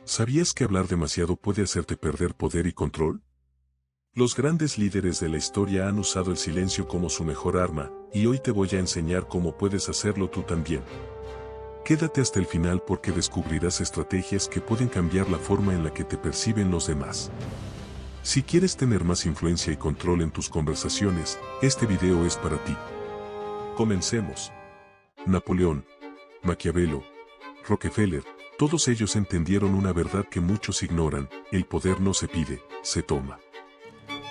¿Sabías que hablar demasiado puede hacerte perder poder y control? Los grandes líderes de la historia han usado el silencio como su mejor arma, y hoy te voy a enseñar cómo puedes hacerlo tú también. Quédate hasta el final porque descubrirás estrategias que pueden cambiar la forma en la que te perciben los demás. Si quieres tener más influencia y control en tus conversaciones, este video es para ti. Comencemos. Napoleón, Maquiavelo, Rockefeller, todos ellos entendieron una verdad que muchos ignoran: el poder no se pide, se toma.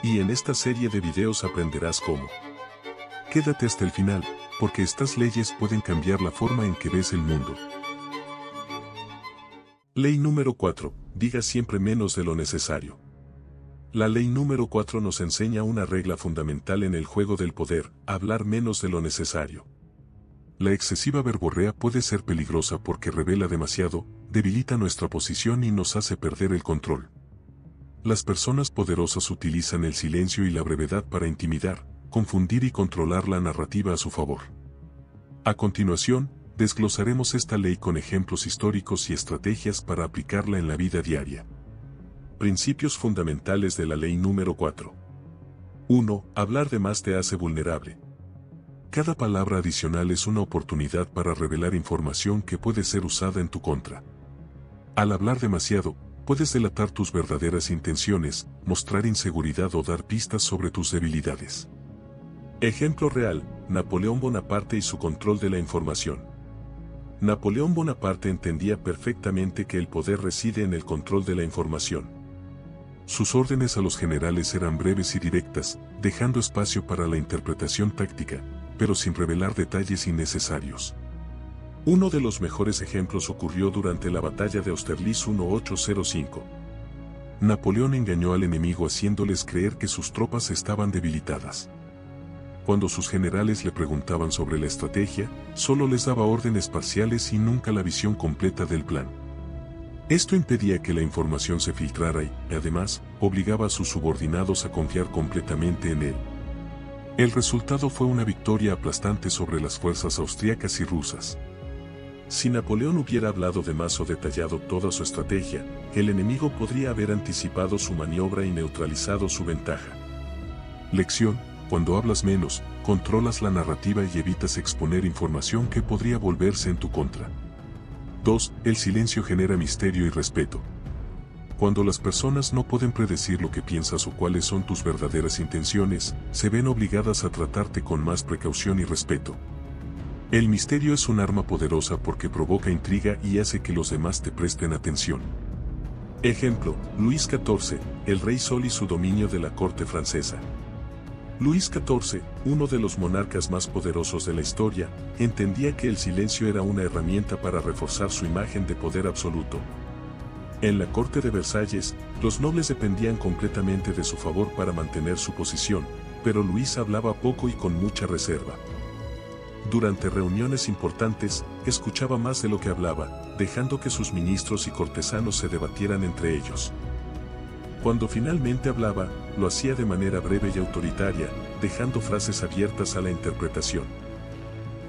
Y en esta serie de videos aprenderás cómo. Quédate hasta el final, porque estas leyes pueden cambiar la forma en que ves el mundo. Ley número 4. Diga siempre menos de lo necesario. La ley número 4 nos enseña una regla fundamental en el juego del poder: hablar menos de lo necesario. La excesiva verborrea puede ser peligrosa porque revela demasiado, debilita nuestra posición y nos hace perder el control. Las personas poderosas utilizan el silencio y la brevedad para intimidar, confundir y controlar la narrativa a su favor. A continuación, desglosaremos esta ley con ejemplos históricos y estrategias para aplicarla en la vida diaria. Principios fundamentales de la ley número 4. 1. Hablar de más te hace vulnerable. Cada palabra adicional es una oportunidad para revelar información que puede ser usada en tu contra. Al hablar demasiado, puedes delatar tus verdaderas intenciones, mostrar inseguridad o dar pistas sobre tus debilidades. Ejemplo real: Napoleón Bonaparte y su control de la información. Napoleón Bonaparte entendía perfectamente que el poder reside en el control de la información. Sus órdenes a los generales eran breves y directas, dejando espacio para la interpretación táctica, pero sin revelar detalles innecesarios. Uno de los mejores ejemplos ocurrió durante la batalla de Austerlitz 1805. Napoleón engañó al enemigo haciéndoles creer que sus tropas estaban debilitadas. Cuando sus generales le preguntaban sobre la estrategia, solo les daba órdenes parciales y nunca la visión completa del plan. Esto impedía que la información se filtrara y, además, obligaba a sus subordinados a confiar completamente en él. El resultado fue una victoria aplastante sobre las fuerzas austríacas y rusas. Si Napoleón hubiera hablado de más o detallado toda su estrategia, el enemigo podría haber anticipado su maniobra y neutralizado su ventaja. Lección: cuando hablas menos, controlas la narrativa y evitas exponer información que podría volverse en tu contra. 2. El silencio genera misterio y respeto. Cuando las personas no pueden predecir lo que piensas o cuáles son tus verdaderas intenciones, se ven obligadas a tratarte con más precaución y respeto. El misterio es un arma poderosa porque provoca intriga y hace que los demás te presten atención. Ejemplo: Luis XIV, el rey Sol y su dominio de la corte francesa. Luis XIV, uno de los monarcas más poderosos de la historia, entendía que el silencio era una herramienta para reforzar su imagen de poder absoluto. En la corte de Versalles, los nobles dependían completamente de su favor para mantener su posición, pero Luis hablaba poco y con mucha reserva. Durante reuniones importantes, escuchaba más de lo que hablaba, dejando que sus ministros y cortesanos se debatieran entre ellos. Cuando finalmente hablaba, lo hacía de manera breve y autoritaria, dejando frases abiertas a la interpretación.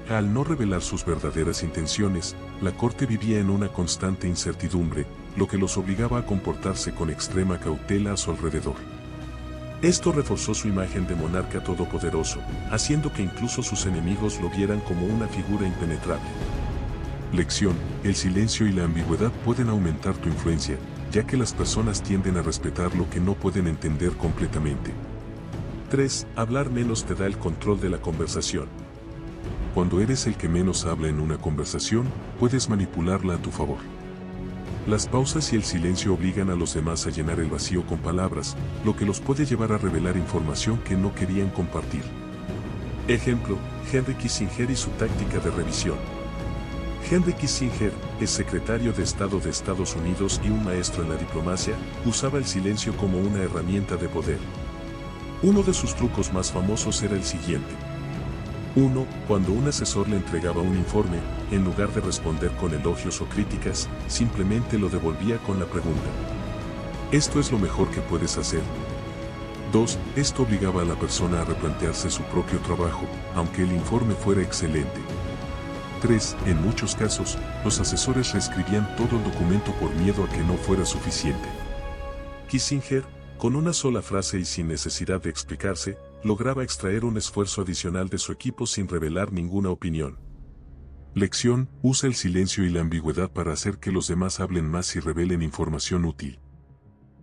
Al no revelar sus verdaderas intenciones, la corte vivía en una constante incertidumbre, lo que los obligaba a comportarse con extrema cautela a su alrededor. Esto reforzó su imagen de monarca todopoderoso, haciendo que incluso sus enemigos lo vieran como una figura impenetrable. Lección: el silencio y la ambigüedad pueden aumentar tu influencia, ya que las personas tienden a respetar lo que no pueden entender completamente. 3. Hablar menos te da el control de la conversación. Cuando eres el que menos habla en una conversación, puedes manipularla a tu favor. Las pausas y el silencio obligan a los demás a llenar el vacío con palabras, lo que los puede llevar a revelar información que no querían compartir. Ejemplo: Henry Kissinger y su táctica de revisión. Henry Kissinger, ex secretario de Estado de Estados Unidos y un maestro en la diplomacia, usaba el silencio como una herramienta de poder. Uno de sus trucos más famosos era el siguiente. 1. Cuando un asesor le entregaba un informe, en lugar de responder con elogios o críticas, simplemente lo devolvía con la pregunta: ¿esto es lo mejor que puedes hacer? 2. Esto obligaba a la persona a replantearse su propio trabajo, aunque el informe fuera excelente. 3. En muchos casos, los asesores reescribían todo el documento por miedo a que no fuera suficiente. Kissinger, con una sola frase y sin necesidad de explicarse, lograba extraer un esfuerzo adicional de su equipo sin revelar ninguna opinión. Lección: usa el silencio y la ambigüedad para hacer que los demás hablen más y revelen información útil.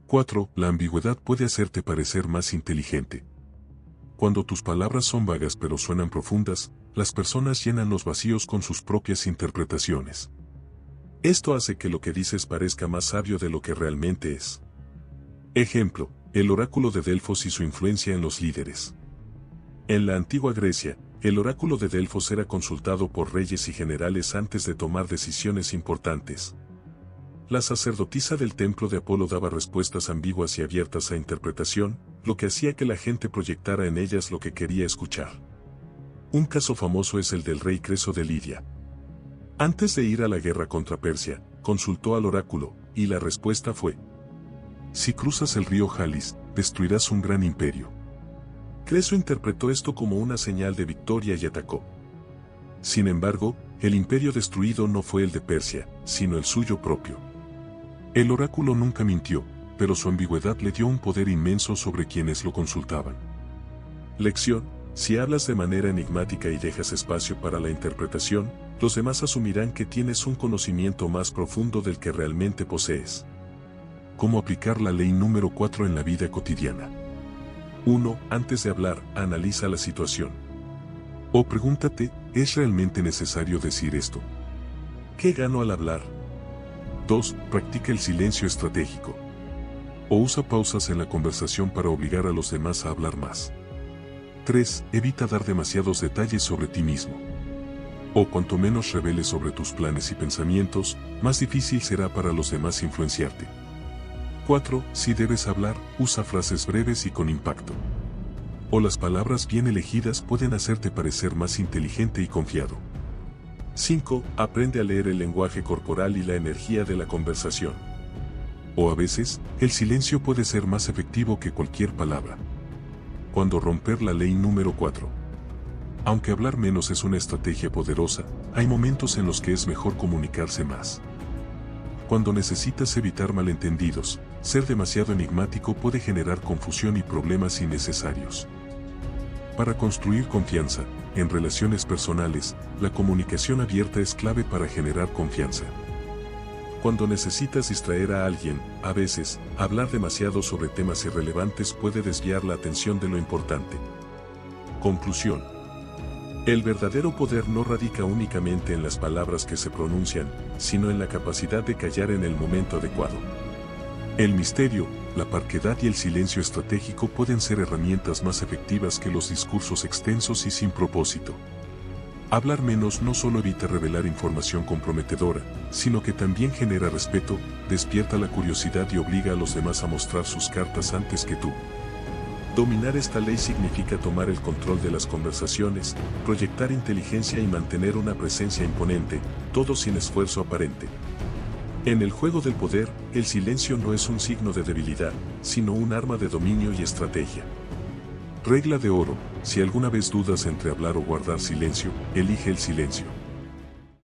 4. La ambigüedad puede hacerte parecer más inteligente. Cuando tus palabras son vagas pero suenan profundas, las personas llenan los vacíos con sus propias interpretaciones. Esto hace que lo que dices parezca más sabio de lo que realmente es. Ejemplo: el oráculo de Delfos y su influencia en los líderes. En la antigua Grecia, el oráculo de Delfos era consultado por reyes y generales antes de tomar decisiones importantes. La sacerdotisa del templo de Apolo daba respuestas ambiguas y abiertas a interpretación, lo que hacía que la gente proyectara en ellas lo que quería escuchar. Un caso famoso es el del rey Creso de Lidia. Antes de ir a la guerra contra Persia, consultó al oráculo, y la respuesta fue: si cruzas el río Jalis, destruirás un gran imperio. Creso interpretó esto como una señal de victoria y atacó. Sin embargo, el imperio destruido no fue el de Persia, sino el suyo propio. El oráculo nunca mintió, pero su ambigüedad le dio un poder inmenso sobre quienes lo consultaban. Lección: si hablas de manera enigmática y dejas espacio para la interpretación, los demás asumirán que tienes un conocimiento más profundo del que realmente posees. ¿Cómo aplicar la ley número 4 en la vida cotidiana? 1. Antes de hablar, analiza la situación. O pregúntate: ¿es realmente necesario decir esto? ¿Qué gano al hablar? 2. Practica el silencio estratégico. O usa pausas en la conversación para obligar a los demás a hablar más. 3. Evita dar demasiados detalles sobre ti mismo. O cuanto menos reveles sobre tus planes y pensamientos, más difícil será para los demás influenciarte. 4. Si debes hablar, usa frases breves y con impacto. O las palabras bien elegidas pueden hacerte parecer más inteligente y confiado. 5. Aprende a leer el lenguaje corporal y la energía de la conversación. O a veces, el silencio puede ser más efectivo que cualquier palabra. Cuando romper la ley número 4. Aunque hablar menos es una estrategia poderosa, hay momentos en los que es mejor comunicarse más. Cuando necesitas evitar malentendidos, ser demasiado enigmático puede generar confusión y problemas innecesarios. Para construir confianza, en relaciones personales, la comunicación abierta es clave para generar confianza. Cuando necesitas distraer a alguien, a veces, hablar demasiado sobre temas irrelevantes puede desviar la atención de lo importante. Conclusión: el verdadero poder no radica únicamente en las palabras que se pronuncian, sino en la capacidad de callar en el momento adecuado. El misterio, la parquedad y el silencio estratégico pueden ser herramientas más efectivas que los discursos extensos y sin propósito. Hablar menos no solo evita revelar información comprometedora, sino que también genera respeto, despierta la curiosidad y obliga a los demás a mostrar sus cartas antes que tú. Dominar esta ley significa tomar el control de las conversaciones, proyectar inteligencia y mantener una presencia imponente, todo sin esfuerzo aparente. En el juego del poder, el silencio no es un signo de debilidad, sino un arma de dominio y estrategia. Regla de oro: si alguna vez dudas entre hablar o guardar silencio, elige el silencio.